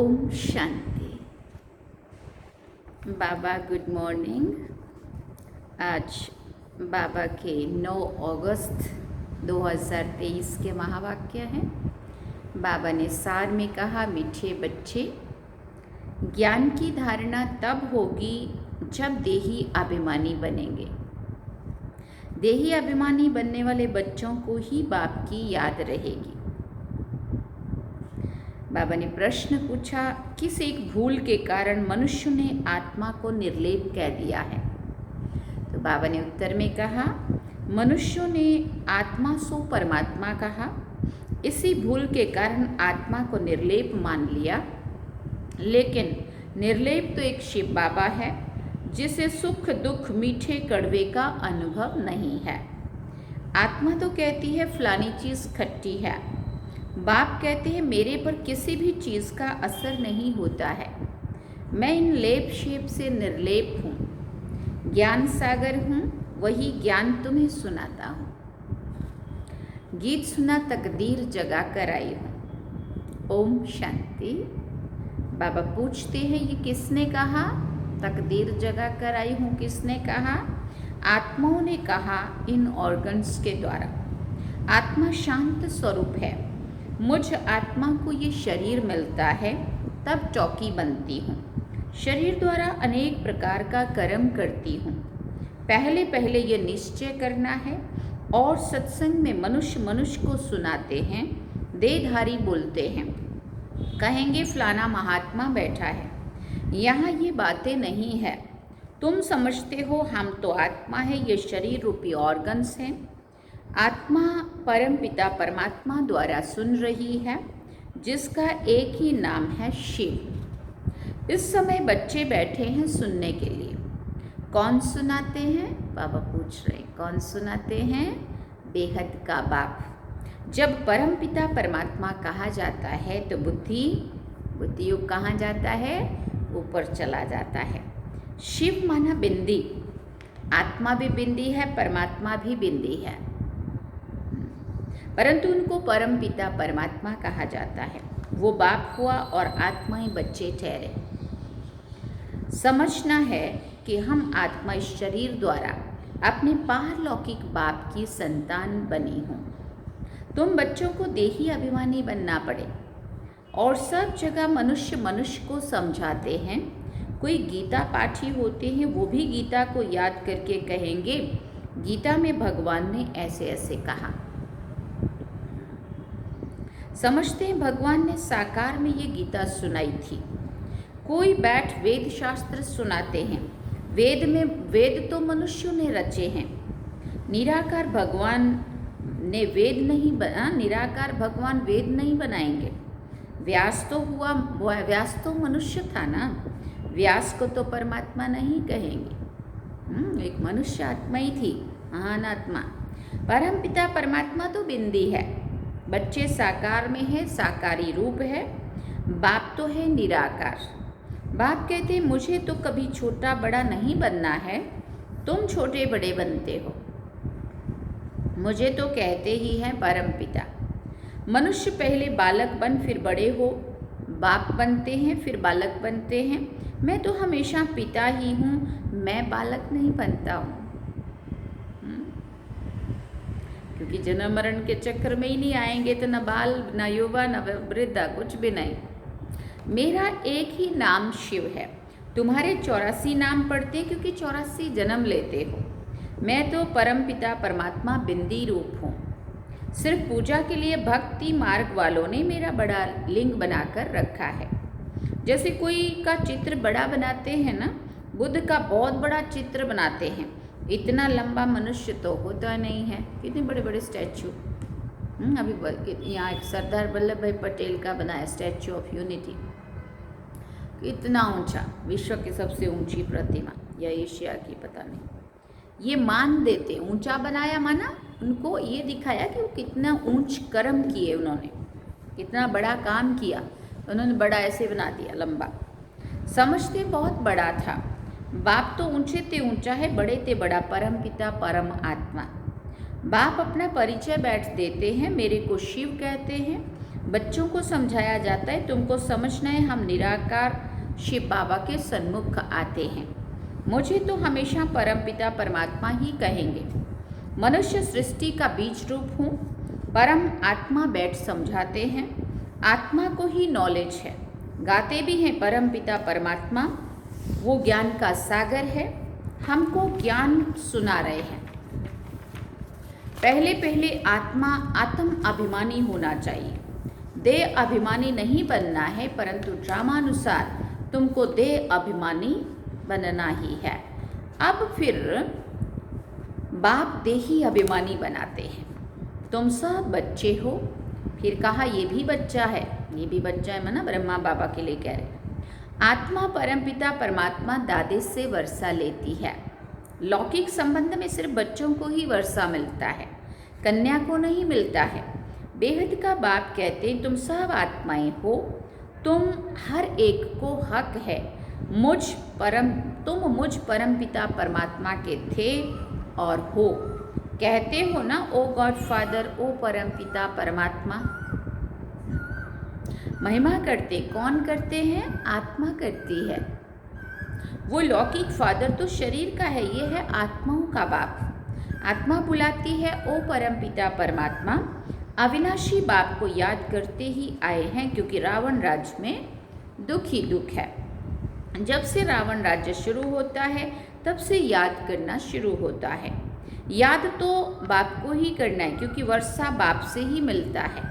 ओम शांति। बाबा good morning. आज बाबा के 9 अगस्त 2023 के महावाक्य हैं। बाबा ने सार में कहा, मीठे बच्चे, ज्ञान की धारणा तब होगी जब देही अभिमानी बनेंगे। देही अभिमानी बनने वाले बच्चों को ही बाप की याद रहेगी। बाबा ने प्रश्न पूछा, किस एक भूल के कारण मनुष्य ने आत्मा को निर्लेप कह दिया है? तो बाबा ने उत्तर में कहा, मनुष्यों ने आत्मा सो परमात्मा कहा। इसी भूल के कारण आत्मा को निर्लेप मान लिया। लेकिन निर्लेप तो एक शिव बाबा है जिसे सुख दुख मीठे कड़वे का अनुभव नहीं है। आत्मा तो कहती है फलानी चीज़ खट्टी है। बाप कहते हैं मेरे पर किसी भी चीज़ का असर नहीं होता है। मैं इन लेप शेप से निर्लेप हूँ, ज्ञान सागर हूँ, वही ज्ञान तुम्हें सुनाता हूँ। गीत सुना तकदीर जगा कर आई हूँ। ओम शांति। बाबा पूछते हैं, ये किसने कहा? तकदीर जगा कर आई हूँ किसने कहा? आत्माओं ने कहा, इन ऑर्गन्स के द्वारा। आत्मा शांत स्वरूप है। मुझ आत्मा को ये शरीर मिलता है तब चौकी बनती हूँ। शरीर द्वारा अनेक प्रकार का कर्म करती हूँ। पहले पहले ये निश्चय करना है। और सत्संग में मनुष्य मनुष्य को सुनाते हैं, देहधारी बोलते हैं, कहेंगे फलाना महात्मा बैठा है। यहाँ ये बातें नहीं है। तुम समझते हो हम तो आत्मा है, ये शरीर रूपी ऑर्गन्स हैं। आत्मा परम पिता परमात्मा द्वारा सुन रही है, जिसका एक ही नाम है शिव। इस समय बच्चे बैठे हैं सुनने के लिए। कौन सुनाते हैं? बाबा पूछ रहे, कौन सुनाते हैं? बेहद का बाप। जब परम पिता परमात्मा कहा जाता है तो बुद्धि युग कहाँ जाता है? ऊपर चला जाता है। शिव माना बिंदी। आत्मा भी बिंदी है, परमात्मा भी बिंदी है, परंतु उनको परम पिता परमात्मा कहा जाता है। वो बाप हुआ और आत्मा ही बच्चे ठहरे। समझना है कि हम आत्मा इस शरीर द्वारा अपने पारलौकिक बाप की संतान बनी हूँ। तुम बच्चों को देही अभिमानी बनना पड़े और सब जगह मनुष्य मनुष्य को समझाते हैं। कोई गीता पाठी होते हैं, वो भी गीता को याद करके कहेंगे, गीता में भगवान ने ऐसे ऐसे कहा। समझते हैं भगवान ने साकार में ये गीता सुनाई थी। कोई बैठ वेद शास्त्र सुनाते हैं। वेद तो मनुष्यों ने रचे हैं। निराकार भगवान ने वेद नहीं बना, निराकार भगवान वेद नहीं बनाएंगे। व्यास तो मनुष्य था ना। व्यास को तो परमात्मा नहीं कहेंगे। एक मनुष्य आत्मा ही थी, महान आत्मा। परम पिता परमात्मा तो बिंदी है। बच्चे साकार में है, साकारी रूप है। बाप तो है निराकार। बाप कहते हैं मुझे तो कभी छोटा बड़ा नहीं बनना है, तुम छोटे बड़े बनते हो। मुझे तो कहते ही हैं परम पिता। मनुष्य पहले बालक बन फिर बड़े हो, बाप बनते हैं फिर बालक बनते हैं। मैं तो हमेशा पिता ही हूँ, मैं बालक नहीं बनता हूँ। क्योंकि जन्म मरण के चक्कर में ही नहीं आएंगे तो न बाल न युवा न वृद्धा, कुछ भी नहीं। मेरा एक ही नाम शिव है। तुम्हारे 84 नाम पढ़ते क्योंकि 84 जन्म लेते हो। मैं तो परम पिता परमात्मा बिंदी रूप हूँ। सिर्फ पूजा के लिए भक्ति मार्ग वालों ने मेरा बड़ा लिंग बनाकर रखा है। जैसे कोई का चित्र बड़ा बनाते हैं ना, बुद्ध का बहुत बड़ा चित्र बनाते हैं। इतना लंबा मनुष्य तो होता नहीं है। कितने बड़े बड़े स्टैचू। अभी यहाँ एक सरदार वल्लभ भाई पटेल का बनाया स्टैचू ऑफ यूनिटी। इतना ऊंचा, विश्व की सबसे ऊंची प्रतिमा या एशिया की, पता नहीं। ये मान देते, ऊंचा बनाया माना उनको ये दिखाया कि वो कितना ऊंच कर्म किए उन्होंने, कितना बड़ा काम किया। उन्होंने बड़ा ऐसे बना दिया, लंबा। समझते बहुत बड़ा था। बाप तो ऊंचे ते ऊंचा है, बड़े ते बड़ा, परम पिता परम आत्मा। बाप अपना परिचय बैठ देते हैं, मेरे को शिव कहते हैं। बच्चों को समझाया जाता है, तुमको समझना है हम निराकार शिव बाबा के सन्मुख आते हैं। मुझे तो हमेशा परमपिता परमात्मा ही कहेंगे। मनुष्य सृष्टि का बीज रूप हूँ। परम आत्मा बैठ समझाते हैं। आत्मा को ही नॉलेज है। गाते भी हैं परमपिता परमात्मा, वो ज्ञान का सागर है, हमको ज्ञान सुना रहे हैं। पहले पहले आत्मा आत्म अभिमानी होना चाहिए। देह अभिमानी नहीं बनना है, परंतु ड्रामानुसार तुमको देह अभिमानी बनना ही है। अब फिर बाप देही अभिमानी बनाते हैं। तुम सब बच्चे हो। फिर कहा ये भी बच्चा है, ये भी बच्चा है, माना ब्रह्मा बाबा के लिए कह रहे। आत्मा परमपिता परमात्मा दादे से वर्षा लेती है। लौकिक संबंध में सिर्फ बच्चों को ही वर्षा मिलता है, कन्या को नहीं मिलता है। बेहद का बाप कहते तुम सब आत्माएं हो, तुम हर एक को हक है। तुम मुझ परमपिता परमात्मा के थे और हो। कहते हो ना ओ गॉड फादर, ओ परमपिता परमात्मा। महिमा करते कौन करते हैं? आत्मा करती है। वो लौकिक फादर तो शरीर का है, ये है आत्माओं का बाप। आत्मा बुलाती है ओ परमपिता परमात्मा। अविनाशी बाप को याद करते ही आए हैं, क्योंकि रावण राज्य में दुख ही दुख है। जब से रावण राज्य शुरू होता है तब से याद करना शुरू होता है। याद तो बाप को ही करना है, क्योंकि वर्षा बाप से ही मिलता है।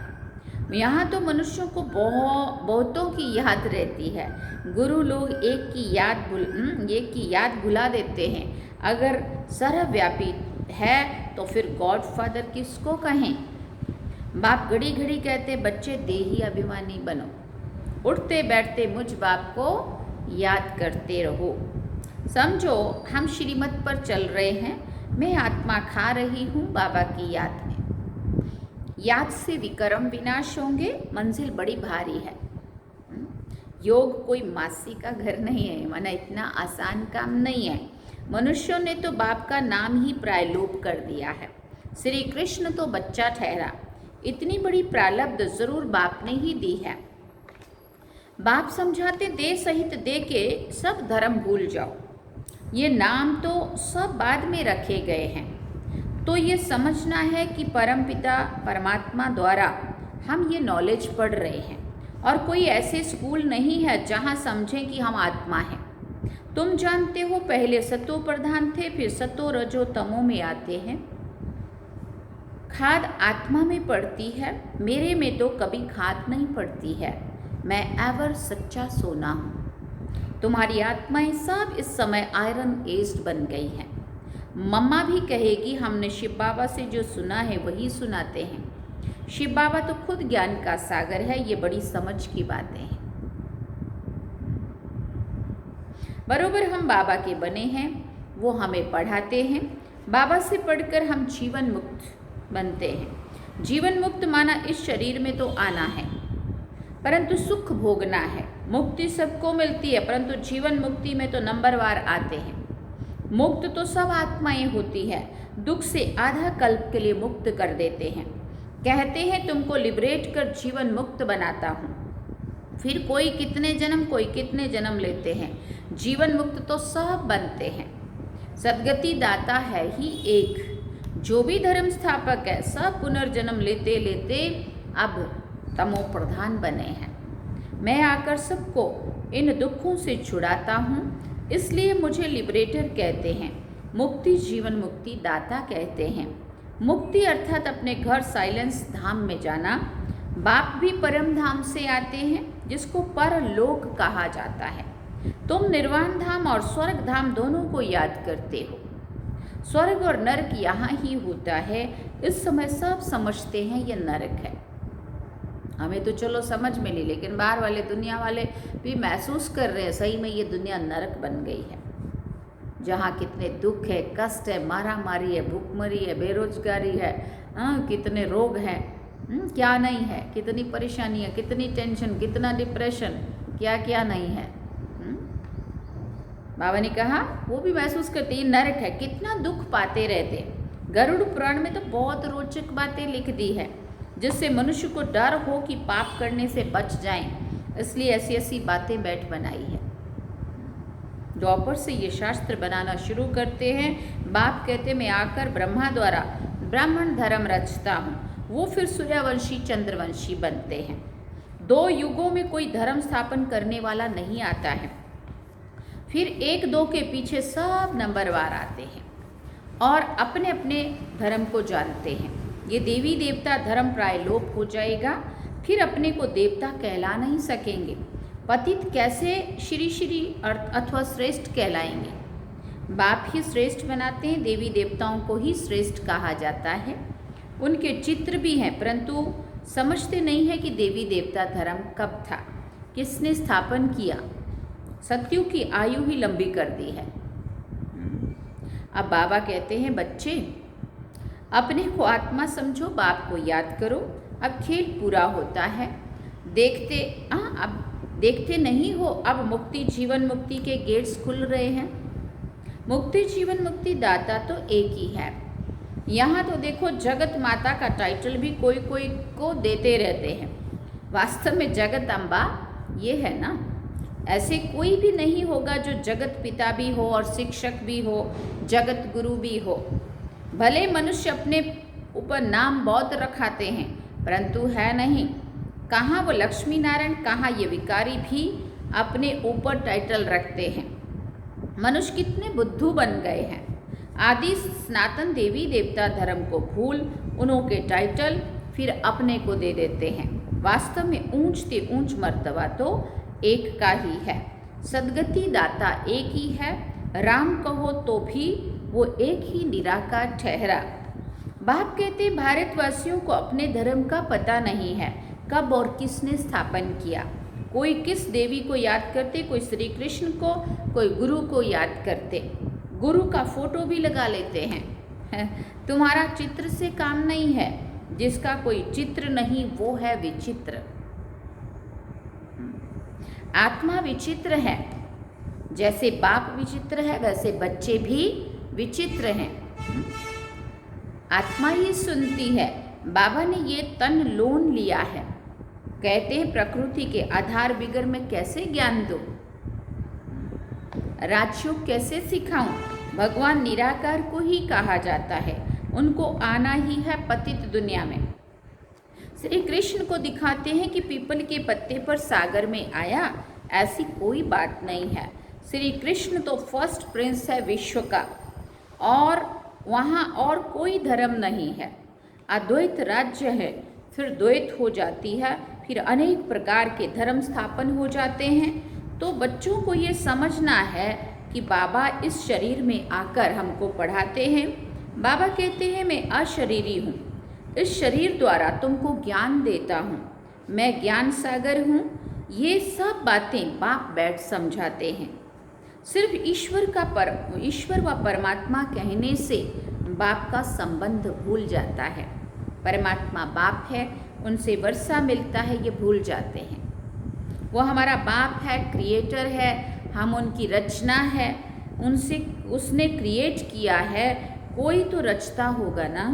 यहाँ तो मनुष्यों को बहुतों की याद रहती है। गुरु लोग एक की याद भुला देते हैं। अगर सर्वव्यापी है तो फिर गॉड फादर किसको कहें? बाप घड़ी घड़ी कहते बच्चे देही अभिमानी बनो, उठते बैठते मुझ बाप को याद करते रहो। समझो हम श्रीमत पर चल रहे हैं, मैं आत्मा खा रही हूँ बाबा की याद में। याद से विक्रम विनाश होंगे, मंजिल बड़ी भारी है। योग कोई मासी का घर नहीं है, माना इतना आसान काम नहीं है। मनुष्यों ने तो बाप का नाम ही प्रायलोप कर दिया है। श्री कृष्ण तो बच्चा ठहरा। इतनी बड़ी प्रारब्ध जरूर बाप ने ही दी है। बाप समझाते दे सहित दे के सब धर्म भूल जाओ। ये नाम तो सब बाद में रखे गए हैं। तो ये समझना है कि परमपिता परमात्मा द्वारा हम ये नॉलेज पढ़ रहे हैं, और कोई ऐसे स्कूल नहीं है जहाँ समझें कि हम आत्मा हैं। तुम जानते हो पहले सतो प्रधान थे, फिर सतो रजो तमो में आते हैं। खाद आत्मा में पड़ती है, मेरे में तो कभी खाद नहीं पड़ती है। मैं एवर सच्चा सोना हूँ। तुम्हारी आत्माएं सब इस समय आयरन एज्ड बन गई हैं। मम्मा भी कहेगी हमने शिव बाबा से जो सुना है वही सुनाते हैं। शिव बाबा तो खुद ज्ञान का सागर है, ये बड़ी समझ की बातें हैं। बरोबर हम बाबा के बने हैं, वो हमें पढ़ाते हैं। बाबा से पढ़कर हम जीवन मुक्त बनते हैं। जीवन मुक्त माना इस शरीर में तो आना है, परंतु सुख भोगना है। मुक्ति सबको मिलती है, परंतु जीवन मुक्ति में तो नंबरवार आते हैं। मुक्त तो सब आत्माएं होती है, दुख से आधा कल्प के लिए मुक्त कर देते हैं। कहते हैं तुमको लिबरेट कर जीवन मुक्त बनाता हूँ। फिर कोई कितने जन्म, कोई कितने जन्म लेते हैं। जीवन मुक्त तो सब बनते हैं। सदगति दाता है ही एक। जो भी धर्म स्थापक है सब पुनर्जन्म लेते लेते अब तमो प्रधान बने हैं। मैं आकर सबको इन दुखों से छुड़ाता हूँ, इसलिए मुझे लिबरेटर कहते हैं। मुक्ति जीवन मुक्ति दाता कहते हैं। मुक्ति अर्थात अपने घर साइलेंस धाम में जाना। बाप भी परम धाम से आते हैं, जिसको परलोक कहा जाता है। तुम निर्वाण धाम और स्वर्ग धाम दोनों को याद करते हो। स्वर्ग और नरक यहाँ ही होता है। इस समय सब समझते हैं ये नरक है। हमें तो चलो समझ में नहीं, लेकिन बाहर वाले दुनिया वाले भी महसूस कर रहे हैं सही में ये दुनिया नरक बन गई है, जहाँ कितने दुख है, कष्ट है, मारा मारी है, भूखमरी है, बेरोजगारी है, कितने रोग हैं, क्या नहीं है, कितनी परेशानी है, कितनी टेंशन, कितना डिप्रेशन, क्या क्या नहीं है। बाबा ने कहा वो भी महसूस करते ये नरक है, कितना दुख पाते रहते। गरुड़ पुराण में तो बहुत रोचक बातें लिख दी है। जिससे मनुष्य को डर हो कि पाप करने से बच जाएं, इसलिए ऐसी ऐसी बातें बैठ बनाई है। द्वापर से ये शास्त्र बनाना शुरू करते हैं। बाप कहते मैं आकर ब्रह्मा द्वारा ब्राह्मण धर्म रचता हूँ, वो फिर सूर्यवंशी चंद्रवंशी बनते हैं। 2 युगों में कोई धर्म स्थापन करने वाला नहीं आता है, फिर 1-2 के पीछे सब नंबरवार आते हैं और अपने अपने धर्म को जानते हैं। ये देवी देवता धर्म प्राय लोप हो जाएगा, फिर अपने को देवता कहला नहीं सकेंगे। पतित कैसे श्री श्री अथवा श्रेष्ठ कहलाएंगे? बाप ही श्रेष्ठ बनाते हैं, देवी देवताओं को ही श्रेष्ठ कहा जाता है। उनके चित्र भी हैं, परंतु समझते नहीं है कि देवी देवता धर्म कब था, किसने स्थापन किया। सतयुग की आयु ही लंबी कर दी है। अब बाबा कहते हैं बच्चे अपने को आत्मा समझो, बाप को याद करो। अब खेल पूरा होता है। अब देखते नहीं हो, अब मुक्ति जीवन मुक्ति के गेट्स खुल रहे हैं। मुक्ति जीवन मुक्ति दाता तो एक ही है। यहाँ तो देखो जगत माता का टाइटल भी कोई कोई को देते रहते हैं, वास्तव में जगत अम्बा ये है ना। ऐसे कोई भी नहीं होगा जो जगत पिता भी हो और शिक्षक भी हो, जगत गुरु भी हो। भले मनुष्य अपने ऊपर नाम बौद्ध रखाते हैं, परंतु है नहीं। कहाँ वो लक्ष्मी नारायण, कहाँ ये विकारी भी अपने ऊपर टाइटल रखते हैं। मनुष्य कितने बुद्धू बन गए हैं। आदि सनातन देवी देवता धर्म को भूल उन्होंने टाइटल फिर अपने को दे देते हैं। वास्तव में ऊंच से ऊंच मर्तबा तो एक का ही है। सदगति दाता एक ही है। राम कहो तो भी वो एक ही निराकार ठहरा। बाप कहते भारतवासियों को अपने धर्म का पता नहीं है, कब और किसने स्थापन किया। कोई किस देवी को याद करते, कोई श्री कृष्ण को, कोई गुरु को याद करते। गुरु का फोटो भी लगा लेते हैं। तुम्हारा चित्र से काम नहीं है, जिसका कोई चित्र नहीं वो है विचित्र। आत्मा विचित्र है, जैसे बाप विचित्र है वैसे बच्चे भी विचित्र हैं। आत्मा ही सुनती है। बाबा ने ये तन लोन लिया है। कहते हैं प्रकृति के आधार बिगर मैं कैसे ज्ञान दूं, राजयोग कैसे सिखाऊं। भगवान निराकार को ही कहा जाता है, उनको आना ही है पतित दुनिया में। श्री कृष्ण को दिखाते हैं कि पीपल के पत्ते पर सागर में आया, ऐसी कोई बात नहीं है। श्री कृष्ण तो फर्स्ट प्रिंस है विश्व का, और वहाँ और कोई धर्म नहीं है। अद्वैत राज्य है, फिर द्वैत हो जाती है, फिर अनेक प्रकार के धर्म स्थापन हो जाते हैं। तो बच्चों को ये समझना है कि बाबा इस शरीर में आकर हमको पढ़ाते हैं। बाबा कहते हैं मैं अशरीरी हूँ, इस शरीर द्वारा तुमको ज्ञान देता हूँ, मैं ज्ञान सागर हूँ। ये सब बातें बाप बैठ समझाते हैं। सिर्फ ईश्वर व परमात्मा कहने से बाप का संबंध भूल जाता है। परमात्मा बाप है, उनसे वर्षा मिलता है, ये भूल जाते हैं। वो हमारा बाप है, क्रिएटर है, हम उनकी रचना है, उसने क्रिएट किया है, कोई तो रचता होगा ना।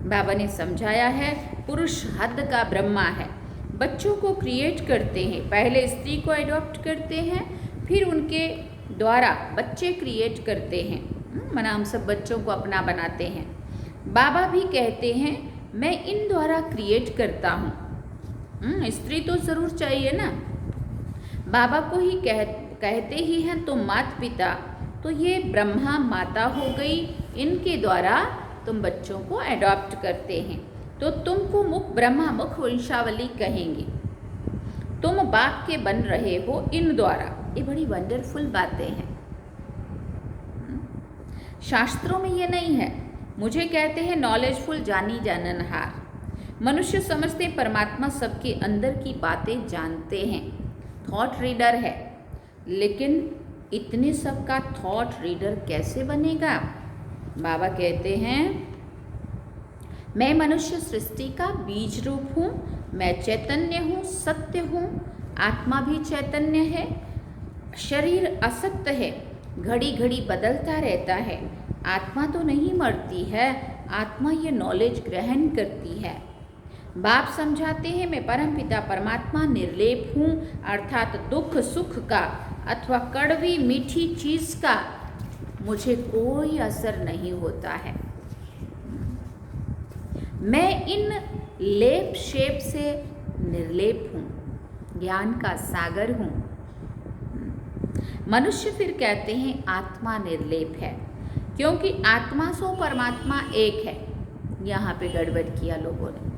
बाबा ने समझाया है पुरुष हद का ब्रह्मा है। बच्चों को क्रिएट करते हैं, पहले स्त्री को एडॉप्ट करते हैं, फिर उनके द्वारा बच्चे क्रिएट करते हैं। मना हम सब बच्चों को अपना बनाते हैं। बाबा भी कहते हैं मैं इन द्वारा क्रिएट करता हूँ। स्त्री तो ज़रूर चाहिए ना। बाबा को ही कहते ही हैं तो माता पिता, तो ये ब्रह्मा माता हो गई, इनके द्वारा तुम बच्चों को एडॉप्ट करते हैं, तो तुमको ब्रह्मा मुख वंशावली कहेंगे। तुम बाप के बन रहे हो इन द्वारा। ये बड़ी वंडरफुल बातें हैं। शास्त्रों में ये नहीं है। मुझे कहते हैं नॉलेजफुल जानी जाननहार। मनुष्य समझते परमात्मा सबके अंदर की बातें जानते हैं, थॉट रीडर है, लेकिन इतने सब का थॉट रीडर कैसे बनेगा। बाबा कहते हैं मैं मनुष्य सृष्टि का बीज रूप हूँ, मैं चैतन्य हूँ, सत्य हूँ। आत्मा भी चैतन्य है, शरीर असत्य है, घड़ी घड़ी बदलता रहता है। आत्मा तो नहीं मरती है, आत्मा ये नॉलेज ग्रहण करती है। बाप समझाते हैं मैं परमपिता परमात्मा निर्लेप हूँ, अर्थात दुख सुख का अथवा कड़वी मीठी चीज का मुझे कोई असर नहीं होता है। मैं इन लेप शेप से निर्लेप हूँ, ज्ञान का सागर हूँ। मनुष्य फिर कहते हैं आत्मा निर्लेप है, क्योंकि आत्मा सो परमात्मा एक है। यहाँ पे गड़बड़ किया लोगों ने।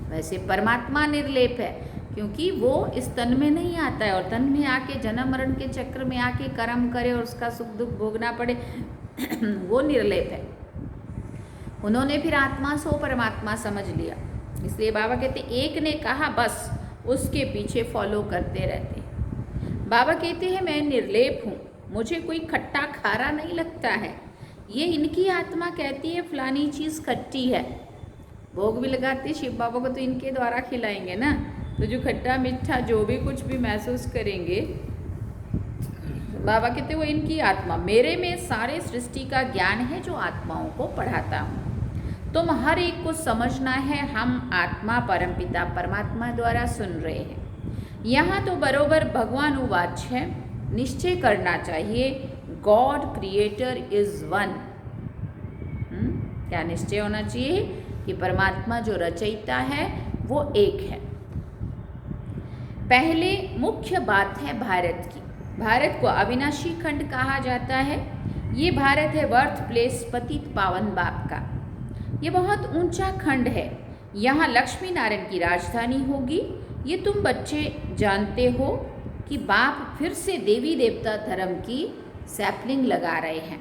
वैसे परमात्मा निर्लेप है, क्योंकि वो इस तन में नहीं आता है, और तन में आके जन्म मरण के चक्र में आके कर्म करे और उसका सुख दुख भोगना पड़े वो निर्लेप है। उन्होंने फिर आत्मा सो परमात्मा समझ लिया। इसलिए बाबा कहते एक ने कहा बस उसके पीछे फॉलो करते रहते। बाबा कहते हैं मैं निर्लेप हूँ, मुझे कोई खट्टा खारा नहीं लगता है। ये इनकी आत्मा कहती है फलानी चीज़ खट्टी है, भोग भी लगाते शिव बाबा को तो इनके द्वारा खिलाएंगे ना, तो जो खट्टा मीठा जो भी कुछ भी महसूस करेंगे, बाबा कहते वो इनकी आत्मा। मेरे में सारे सृष्टि का ज्ञान है जो आत्माओं को पढ़ाता हूँ। तुम हर एक को समझना है, हम आत्मा परमपिता परमात्मा द्वारा सुन रहे हैं। यहाँ तो बरोबर भगवान उवाच है, निश्चय करना चाहिए गॉड क्रिएटर इज वन। क्या निश्चय होना चाहिए कि परमात्मा जो रचयिता है वो एक है। पहले मुख्य बात है भारत की। भारत को अविनाशी खंड कहा जाता है। ये भारत है बर्थ प्लेस पतित पावन बाप का। ये बहुत ऊंचा खंड है। यहाँ लक्ष्मी नारायण की राजधानी होगी। ये तुम बच्चे जानते हो कि बाप फिर से देवी देवता धर्म की सैपलिंग लगा रहे हैं।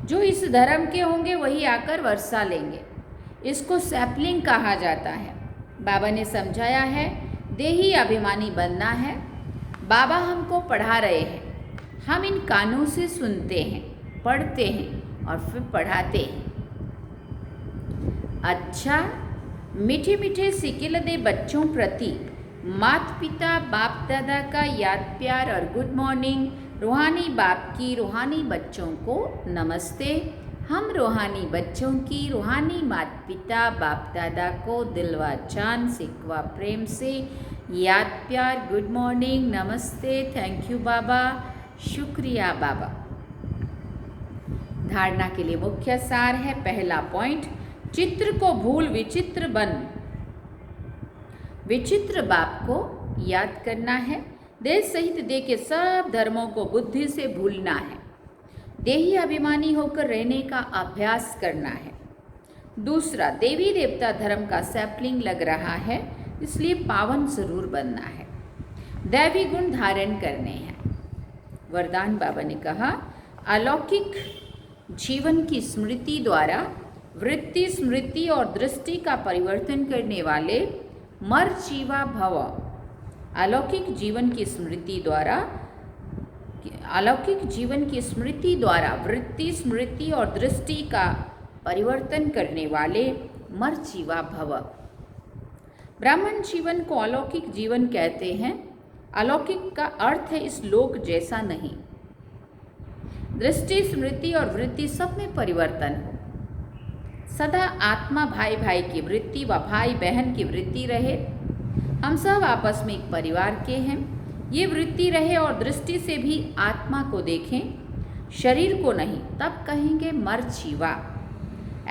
जो इस धर्म के होंगे वही आकर वर्षा लेंगे। इसको सैपलिंग कहा जाता है। बाबा ने समझाया है देही अभिमानी बनना है। बाबा हमको पढ़ा रहे हैं, हम इन कानों से सुनते हैं, पढ़ते हैं और फिर पढ़ाते हैं। अच्छा, मीठे मीठे सिकिल दे बच्चों प्रति माता पिता बाप दादा का याद प्यार और गुड मॉर्निंग। रूहानी बाप की रूहानी बच्चों को नमस्ते। हम रूहानी बच्चों की रूहानी माता पिता बाप दादा को दिलवा चांद सिकवा प्रेम से याद प्यार गुड मॉर्निंग नमस्ते। थैंक यू बाबा, शुक्रिया बाबा। धारणा के लिए मुख्य सार है। पहला पॉइंट, चित्र को भूल विचित्र बन। विचित्र बाप को याद करना है। देह सहित देह के सब धर्मों को बुद्धि से भूलना है। देही अभिमानी होकर रहने का अभ्यास करना है। दूसरा, देवी देवता धर्म का सैपलिंग लग रहा है, इसलिए पावन जरूर बनना है। दैवी गुण धारण करने हैं। वरदान बाबा ने कहा, अलौकिक जीवन की स्मृति द्वारा वृत्ति स्मृति और दृष्टि का परिवर्तन करने वाले मर जीवा भव। अलौकिक जीवन की स्मृति द्वारा वृत्ति स्मृति और दृष्टि का परिवर्तन करने वाले मर जीवा भव। ब्राह्मण जीवन को अलौकिक जीवन कहते हैं। अलौकिक का अर्थ है इस लोक जैसा नहीं। दृष्टि स्मृति और वृत्ति सब में परिवर्तन हो। सदा आत्मा भाई भाई की वृत्ति व भाई बहन की वृत्ति रहे। हम सब आपस में एक परिवार के हैं। ये वृत्ति रहे और दृष्टि से भी आत्मा को देखें, शरीर को नहीं, तब कहेंगे मर जीवा।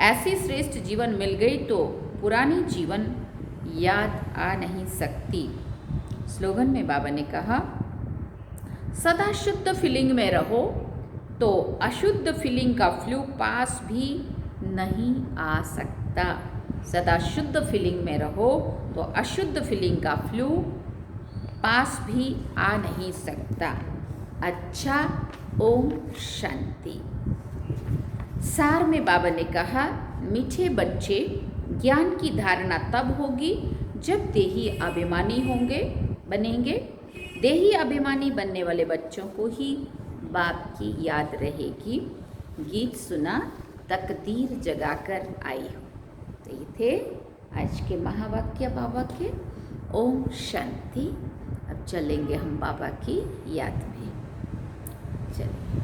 ऐसी श्रेष्ठ जीवन मिल गई तो पुरानी जीवन याद आ नहीं सकती। स्लोगन में बाबा ने कहा, सदा शुद्ध फीलिंग में रहो तो अशुद्ध फीलिंग का फ्लू पास भी नहीं आ सकता। सदा शुद्ध फीलिंग में रहो तो अशुद्ध फीलिंग का फ्लू पास भी आ नहीं सकता। अच्छा, ओम शांति। सार में बाबा ने कहा, मीठे बच्चे, ज्ञान की धारणा तब होगी जब देही अभिमानी बनेंगे। देही अभिमानी बनने वाले बच्चों को ही बाप की याद रहेगी। गीत सुना, तकदीर जगाकर आई हो। तो ये थे आज के महावाक्य बाबा के। ओम शांति। अब चलेंगे हम बाबा की याद में। चलिए।